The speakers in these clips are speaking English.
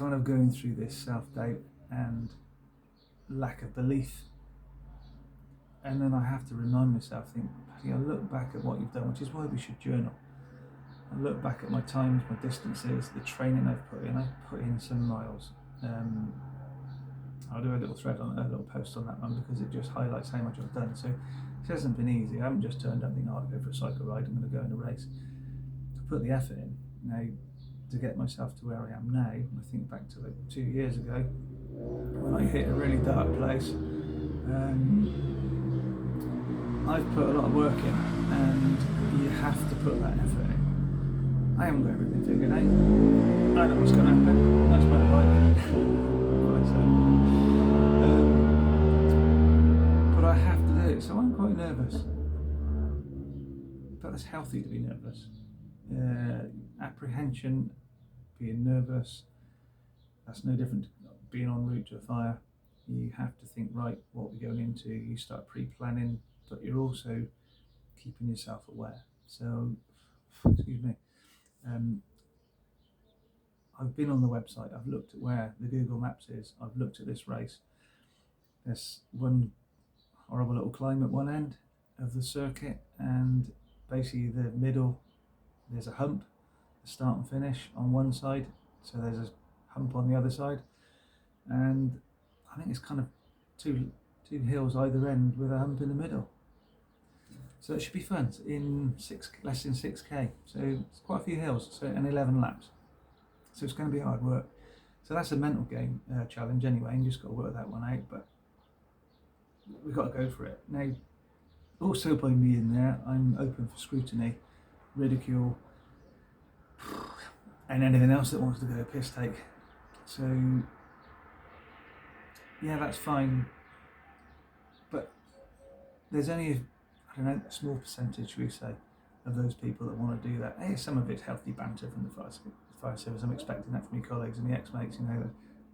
kind of going through this self-doubt and lack of belief. And then I have to remind myself, look back at what you've done, which is why we should journal. I look back at my times, my distances, the training I've put in. I've put in some miles. I'll do a little little post on that one, because it just highlights how much I've done. So it hasn't been easy. I haven't just turned up and I'll go for a cycle ride, I'm going to go in a race. I put the effort in. Now, to get myself to where I am now, I think back to like 2 years ago, when I hit a really dark place. I've put a lot of work in, and you have to put that effort in. I haven't got everything figured out. I know what's going to happen. That's my life. But I have to do it, so I'm quite nervous. But it's healthy to be nervous. Apprehension, being nervous, that's no different to being en route to a fire. You have to think, right, what we're going into. You start pre-planning, but you're also keeping yourself aware. So, excuse me. I've been on the website, I've looked at where the Google Maps is, I've looked at this race. There's one horrible little climb at one end of the circuit, and basically the middle, there's a hump, the start and finish on one side, so there's a hump on the other side, and I think it's kind of two hills either end with a hump in the middle. So it should be fun. It's in less than 6k, so it's quite a few hills, and 11 laps. So it's going to be hard work. So that's a mental game challenge anyway, and you just got to work that one out. But we've got to go for it. Now, also by me in there, I'm open for scrutiny, ridicule, and anything else that wants to go piss take. So yeah, that's fine. But there's only a small percentage, we say, of those people that want to do that. Hey, some of it's healthy banter from the fire service. I'm expecting that from my colleagues and my ex-mates.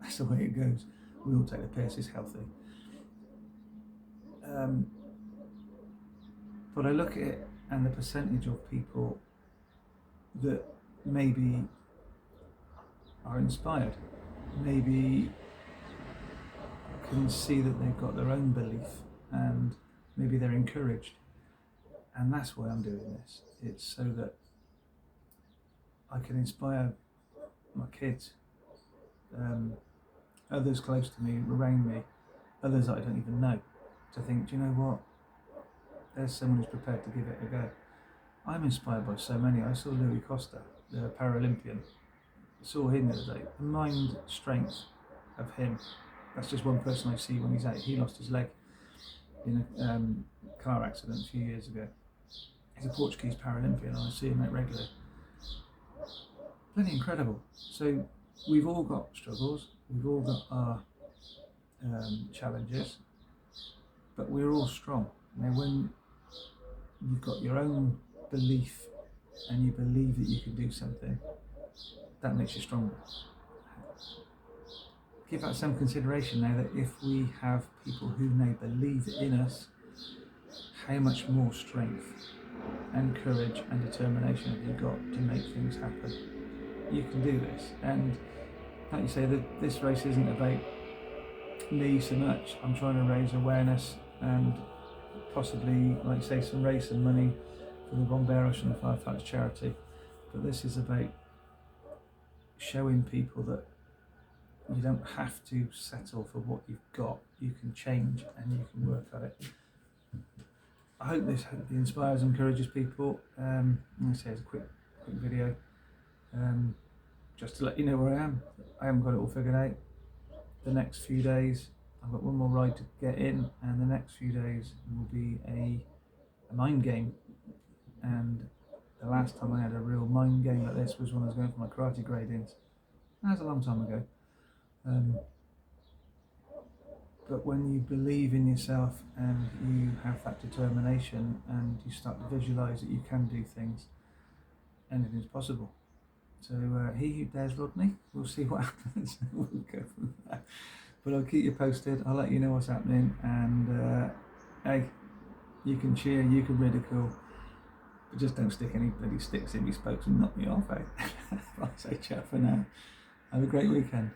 That's the way it goes. We all take the piss. It's healthy. But I look at it, and the percentage of people that maybe are inspired, maybe can see that they've got their own belief, and maybe they're encouraged. And that's why I'm doing this. It's so that I can inspire my kids, others close to me, around me, others that I don't even know, to think, do you know what? There's someone who's prepared to give it a go. I'm inspired by so many. I saw Louis Costa, the Paralympian. I saw him the other day. The mind strength of him. That's just one person I see when he's out. He lost his leg in a car accident a few years ago. He's a Portuguese Paralympian, and I see him out regularly. Bloody incredible. So we've all got struggles, we've all got our challenges, but we're all strong. Now, when you've got your own belief and you believe that you can do something, that makes you stronger. Give that some consideration now, that if we have people who may believe in us, how much more strength and courage and determination have you got to make things happen? You can do this. And like you say, this race isn't about me so much. I'm trying to raise awareness and possibly, like you say, raise some money for the Bomberos and the Firefighters charity. But this is about showing people that you don't have to settle for what you've got. You can change and you can work at it. I hope this inspires and encourages people. Like I say, it's a quick video, just to let you know where I am. I haven't got it all figured out. The next few days, I've got one more ride to get in, and the next few days will be a mind game. And the last time I had a real mind game like this was when I was going for my karate gradings. That was a long time ago. But when you believe in yourself and you have that determination and you start to visualise that you can do things, anything's possible. So he who dares Rodney, we'll see what happens. We'll go from there. But I'll keep you posted. I'll let you know what's happening. And hey, you can cheer, you can ridicule, but just don't stick any bloody sticks in me spokes and knock me off, eh? I'll say ciao for now. Have a great weekend.